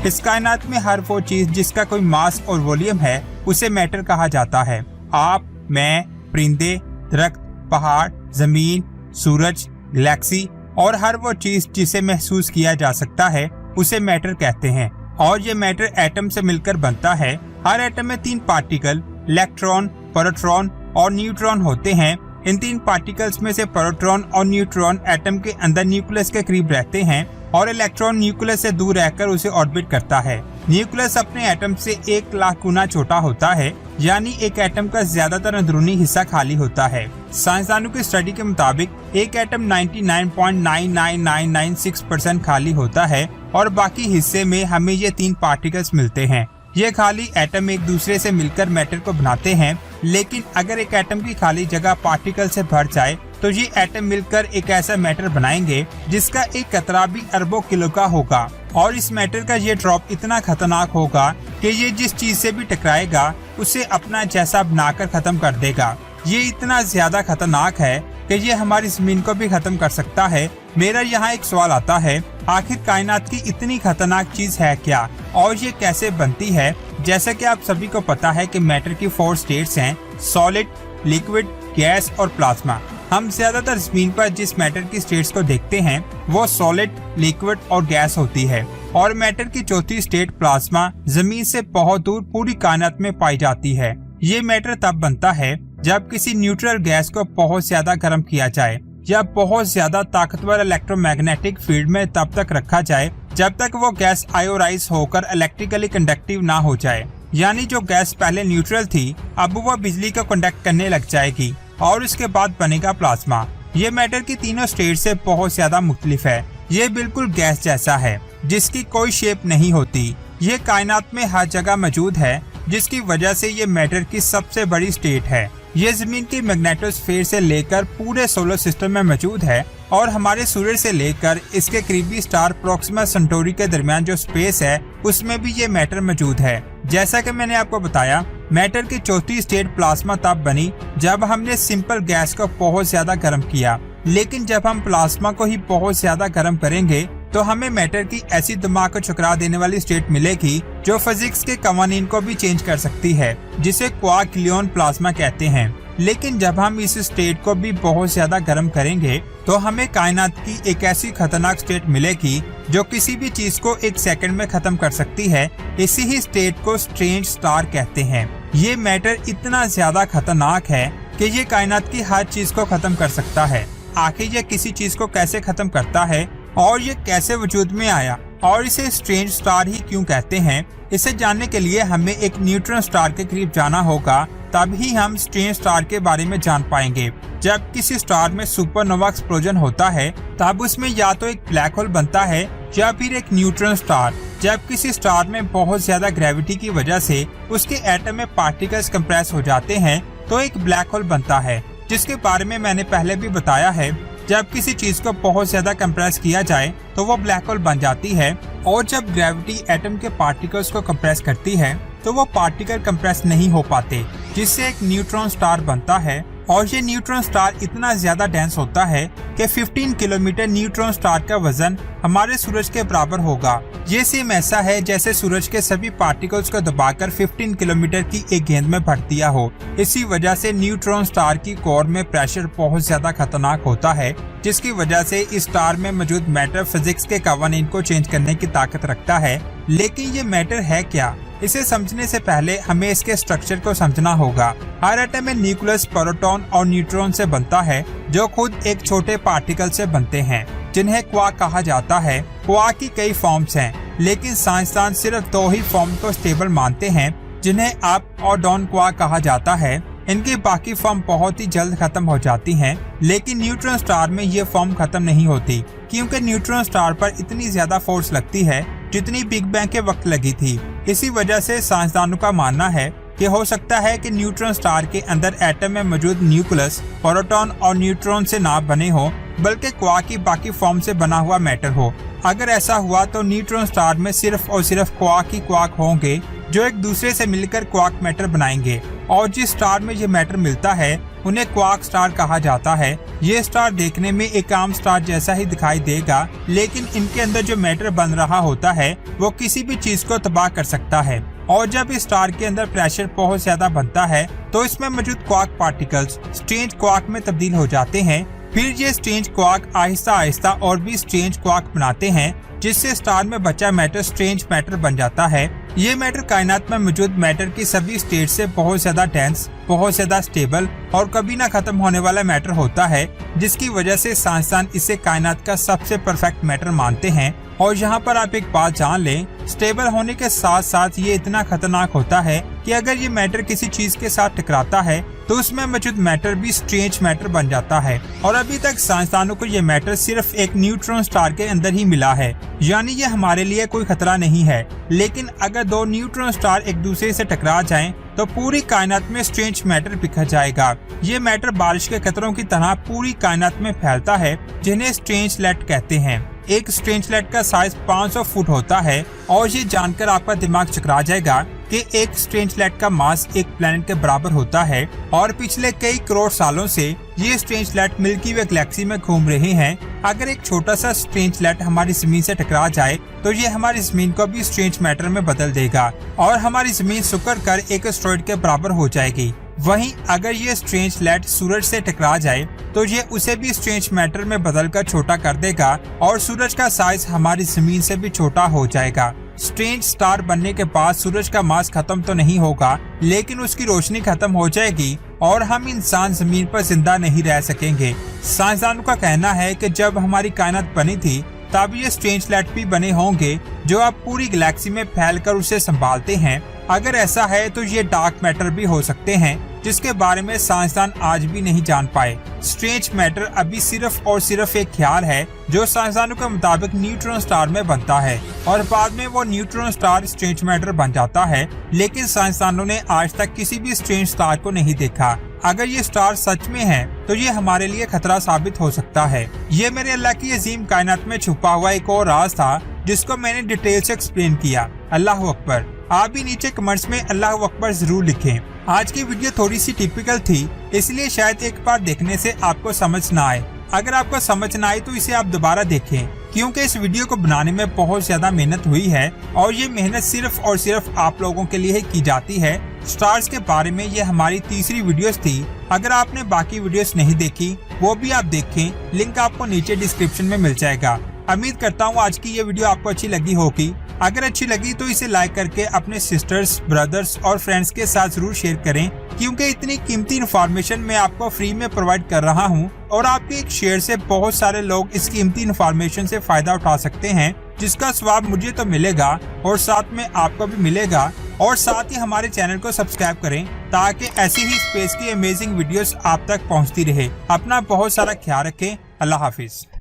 इस कायनात में हर वो चीज जिसका कोई मास और वॉल्यूम है उसे मैटर कहा जाता है। आप, मैं, परिंदे, दरख्त, पहाड़, जमीन, सूरज, गैलेक्सी और हर वो चीज जिसे महसूस किया जा सकता है उसे मैटर कहते हैं। और ये मैटर एटम से मिलकर बनता है। हर एटम में 3 पार्टिकल इलेक्ट्रॉन, प्रोटॉन और न्यूट्रॉन होते हैं। इन 3 पार्टिकल्स में से प्रोटॉन और न्यूट्रॉन एटम के अंदर न्यूक्लियस के करीब रहते हैं और इलेक्ट्रॉन न्यूक्लियस से दूर रहकर उसे ऑर्बिट करता है। न्यूक्लियस अपने एटम से 1 लाख गुना छोटा होता है, यानी एक एटम का ज्यादातर अंदरूनी हिस्सा खाली होता है। साइंसदानों की स्टडी के मुताबिक एक एटम 99.99996% खाली होता है और बाकी हिस्से में हमें ये 3 पार्टिकल्स मिलते हैं। ये खाली एटम एक दूसरे से मिलकर मैटर को बनाते हैं, लेकिन अगर एक एटम की खाली जगह पार्टिकल से भर जाए तो ये एटम मिलकर एक ऐसा मैटर बनाएंगे जिसका एक कतरा भी अरबों किलो का होगा। और इस मैटर का ये ड्रॉप इतना खतरनाक होगा कि ये जिस चीज से भी टकराएगा उसे अपना जैसा बनाकर खत्म कर देगा। ये इतना ज्यादा खतरनाक है कि ये हमारी जमीन को भी खत्म कर सकता है। मेरा यहाँ एक सवाल आता है, आखिर कायनात की इतनी खतरनाक चीज है क्या और ये कैसे बनती है? जैसा कि आप सभी को पता है कि मैटर की 4 स्टेट्स हैं, सॉलिड, लिक्विड, गैस और प्लाज्मा। हम ज्यादातर जमीन पर जिस मैटर की स्टेट्स को देखते हैं वो सॉलिड, लिक्विड और गैस होती है। और मैटर की 4थी स्टेट प्लाज्मा जमीन से बहुत दूर पूरी कायनात में पाई जाती है। ये मैटर तब बनता है जब किसी न्यूट्रल गैस को बहुत ज्यादा गर्म किया जाए या बहुत ज्यादा ताकतवर इलेक्ट्रोमैग्नेटिक फील्ड में तब तक रखा जाए जब तक वो गैस आयोराइज होकर इलेक्ट्रिकली कंडक्टिव ना हो जाए। यानी जो गैस पहले न्यूट्रल थी अब वो बिजली को कंडक्ट करने लग जाएगी और उसके बाद बनेगा प्लाज्मा। ये मैटर की तीनों स्टेट से बहुत ज्यादा मुख्तलिफ है। ये बिल्कुल गैस जैसा है जिसकी कोई शेप नहीं होती। ये कायनात में हर जगह मौजूद है जिसकी वजह से ये मैटर की सबसे बड़ी स्टेट है। ये जमीन की मैग्नेटोस्फीयर से लेकर पूरे सोलर सिस्टम में मौजूद है और हमारे सूरज से लेकर इसके करीबी स्टार प्रोक्सिमा सेंटोरी के दरमियान जो स्पेस है उसमें भी ये मैटर मौजूद है। जैसा कि मैंने आपको बताया, मैटर की 4थी स्टेट प्लाज्मा तब बनी जब हमने सिंपल गैस को बहुत ज्यादा गर्म किया। लेकिन जब हम प्लाज्मा को ही बहुत ज्यादा गर्म करेंगे तो हमें मैटर की ऐसी दिमाग को चकरा देने वाली स्टेट मिलेगी जो फिजिक्स के कवानीन को भी चेंज कर सकती है, जिसे क्वार्क-ल्योन प्लाज्मा कहते हैं। लेकिन जब हम इस स्टेट को भी बहुत ज्यादा गर्म करेंगे तो हमें कायनात की एक ऐसी खतरनाक स्टेट मिलेगी जो किसी भी चीज को 1 सेकंड में खत्म कर सकती है। इसी ही स्टेट को स्ट्रेंज स्टार कहते हैं। ये मैटर इतना ज्यादा खतरनाक है कि ये कायनात की हर चीज को खत्म कर सकता है। आखिर ये किसी चीज को कैसे खत्म करता है और ये कैसे वजूद में आया और इसे स्ट्रेंज स्टार ही क्यों कहते हैं, इसे जानने के लिए हमें एक न्यूट्रॉन स्टार के करीब जाना होगा, तभी हम स्ट्रेंज स्टार के बारे में जान पाएंगे। जब किसी स्टार में सुपरनोवा एक्सप्लोजन होता है तब उसमें या तो एक ब्लैक होल बनता है या फिर एक न्यूट्रॉन स्टार। जब किसी स्टार में बहुत ज्यादा ग्रेविटी की वजह से उसके एटम में पार्टिकल्स कंप्रेस हो जाते हैं तो एक ब्लैक होल बनता है, जिसके बारे में मैंने पहले भी बताया है। जब किसी चीज को बहुत ज्यादा कंप्रेस किया जाए तो वो ब्लैक होल बन जाती है और जब ग्रेविटी एटम के पार्टिकल्स को कंप्रेस करती है तो वो पार्टिकल कंप्रेस नहीं हो पाते, जिससे एक न्यूट्रॉन स्टार बनता है। और ये न्यूट्रॉन स्टार इतना ज्यादा डेंस होता है कि 15 किलोमीटर न्यूट्रॉन स्टार का वजन हमारे सूरज के बराबर होगा। ये सेम ऐसा है जैसे सूरज के सभी पार्टिकल्स को दबाकर 15 किलोमीटर की एक गेंद में भर दिया हो। इसी वजह से न्यूट्रॉन स्टार की कोर में प्रेशर बहुत ज्यादा खतरनाक होता है, जिसकी वजह से इस स्टार में मौजूद मैटर फिजिक्स के कवानीन को चेंज करने की ताकत रखता है। लेकिन ये मैटर है क्या, इसे समझने से पहले हमें इसके स्ट्रक्चर को समझना होगा। हर एटम में न्यूक्लियस प्रोटॉन और न्यूट्रॉन से बनता है जो खुद एक छोटे पार्टिकल से बनते हैं, जिन्हें क्वार्क कहा जाता है। क्वार्क की कई फॉर्म्स हैं, लेकिन साइंसदान सिर्फ 2 ही फॉर्म को स्टेबल मानते हैं, जिन्हें अप और डाउन क्वार्क कहा जाता है। इनकी बाकी फॉर्म बहुत ही जल्द खत्म हो जाती हैं, लेकिन न्यूट्रॉन स्टार में ये फॉर्म खत्म नहीं होती, क्योंकि न्यूट्रॉन स्टार पर इतनी ज्यादा फोर्स लगती है जितनी बिग बैंग के वक्त लगी थी। इसी वजह से साइंसदानों का मानना है कि हो सकता है कि न्यूट्रॉन स्टार के अंदर एटम में मौजूद न्यूक्लियस प्रोटॉन और न्यूट्रॉन से ना बने हो, बल्कि क्वार्क की बाकी फॉर्म से बना हुआ मैटर हो। अगर ऐसा हुआ तो न्यूट्रॉन स्टार में सिर्फ और सिर्फ क्वार्क ही क्वार्क होंगे जो एक दूसरे से मिलकर क्वार्क मैटर बनाएंगे। और जिस स्टार में ये मैटर मिलता है उन्हें क्वार्क स्टार कहा जाता है। ये स्टार देखने में एक आम स्टार जैसा ही दिखाई देगा, लेकिन इनके अंदर जो मैटर बन रहा होता है वो किसी भी चीज को तबाह कर सकता है। और जब इस स्टार के अंदर प्रेशर बहुत ज्यादा बनता है तो इसमें मौजूद क्वार्क पार्टिकल्स स्ट्रेंज क्वार्क में तब्दील हो जाते हैं। फिर ये स्ट्रेंज क्वार्क आहिस्ता आहिस्ता और भी स्ट्रेंज क्वार्क बनाते हैं, जिससे स्टार में बचा मैटर स्ट्रेंज मैटर बन जाता है। ये मैटर कायनात में मौजूद मैटर की सभी स्टेट से बहुत ज्यादा डेंस, बहुत ज्यादा स्टेबल और कभी ना खत्म होने वाला मैटर होता है, जिसकी वजह से साइंसदान इसे कायनात का सबसे परफेक्ट मैटर मानते हैं। और यहाँ पर आप एक बात जान लें, स्टेबल होने के साथ साथ ये इतना खतरनाक होता है कि अगर ये मैटर किसी चीज के साथ टकराता है तो उसमें मौजूद मैटर भी स्ट्रेंज मैटर बन जाता है। और अभी तक साइंसदानों को ये मैटर सिर्फ एक न्यूट्रॉन स्टार के अंदर ही मिला है, यानी ये हमारे लिए कोई खतरा नहीं है। लेकिन अगर दो न्यूट्रॉन स्टार एक दूसरे से टकरा जाएं तो पूरी कायनात में स्ट्रेंज मैटर बिखर जाएगा। ये मैटर बारिश के कतरों की तरह पूरी कायनात में फैलता है, जिन्हें स्ट्रेंजलेट कहते हैं। एक स्ट्रेंजलेट का साइज 500 फुट होता है और ये जानकर आपका दिमाग चकरा जाएगा कि एक स्ट्रेंजलेट का मास एक प्लेनेट के बराबर होता है। और पिछले कई करोड़ सालों से ये स्ट्रेंजलेट मिल्की वे गैलेक्सी में घूम रहे हैं। अगर एक छोटा सा स्ट्रेंजलेट हमारी जमीन से टकरा जाए तो ये हमारी जमीन को भी स्ट्रेंज मैटर में बदल देगा और हमारी जमीन सिकुड़ कर एक एस्टेरॉयड के बराबर हो जाएगी। वहीं अगर ये स्ट्रेंजलेट सूरज से टकरा जाए तो ये उसे भी स्ट्रेंज मैटर में बदलकर छोटा कर देगा और सूरज का साइज हमारी जमीन से भी छोटा हो जाएगा। स्ट्रेंज स्टार बनने के बाद सूरज का मास खत्म तो नहीं होगा, लेकिन उसकी रोशनी खत्म हो जाएगी और हम इंसान जमीन पर जिंदा नहीं रह सकेंगे। साइंसदानों का कहना है कि जब हमारी कायनात बनी थी तब ये स्ट्रेंजलेट भी बने होंगे जो अब पूरी गैलेक्सी में फैलकर उसे संभालते हैं। अगर ऐसा है तो ये डार्क मैटर भी हो सकते हैं, जिसके बारे में साइंसदान आज भी नहीं जान पाए। स्ट्रेंज मैटर अभी सिर्फ और सिर्फ एक ख्याल है जो साइंसदानों के मुताबिक न्यूट्रॉन स्टार में बनता है और बाद में वो न्यूट्रॉन स्टार स्ट्रेंज मैटर बन जाता है। लेकिन साइंसदानों ने आज तक किसी भी स्ट्रेंज स्टार को नहीं देखा। अगर ये स्टार सच में है तो ये हमारे लिए खतरा साबित हो सकता है। ये मेरे अल्लाह की अजीम कायनात में छुपा हुआ एक और राज था जिसको मैंने डिटेल से एक्सप्लेन किया। अल्लाह अकबर। आप भी नीचे कमेंट्स में अल्लाह अकबर जरूर लिखें। आज की वीडियो थोड़ी सी टिपिकल थी, इसलिए शायद एक बार देखने से आपको समझ ना आए। अगर आपको समझ ना आए तो इसे आप दोबारा देखें, क्योंकि इस वीडियो को बनाने में बहुत ज्यादा मेहनत हुई है और ये मेहनत सिर्फ और सिर्फ आप लोगों के लिए ही की जाती है। स्टार्स के बारे में ये हमारी तीसरी वीडियोस थी। अगर आपने बाकी वीडियोस नहीं देखी वो भी आप देखें, लिंक आपको नीचे डिस्क्रिप्शन में मिल जाएगा। उम्मीद करता हूँ आज की ये वीडियो आपको अच्छी लगी होगी। अगर अच्छी लगी तो इसे लाइक करके अपने सिस्टर्स, ब्रदर्स और फ्रेंड्स के साथ जरूर शेयर करें, क्योंकि इतनी कीमती इन्फॉर्मेशन मैं आपको फ्री में प्रोवाइड कर रहा हूं और आपके एक शेयर से बहुत सारे लोग इस कीमती इन्फॉर्मेशन से फायदा उठा सकते हैं, जिसका स्वाब मुझे तो मिलेगा और साथ में आपको भी मिलेगा। और साथ ही हमारे चैनल को सब्सक्राइब करें ताकि ऐसी ही स्पेस की अमेजिंग वीडियोस आप तक पहुंचती रहे। अपना बहुत सारा ख्याल रखें। अल्लाह हाफिज।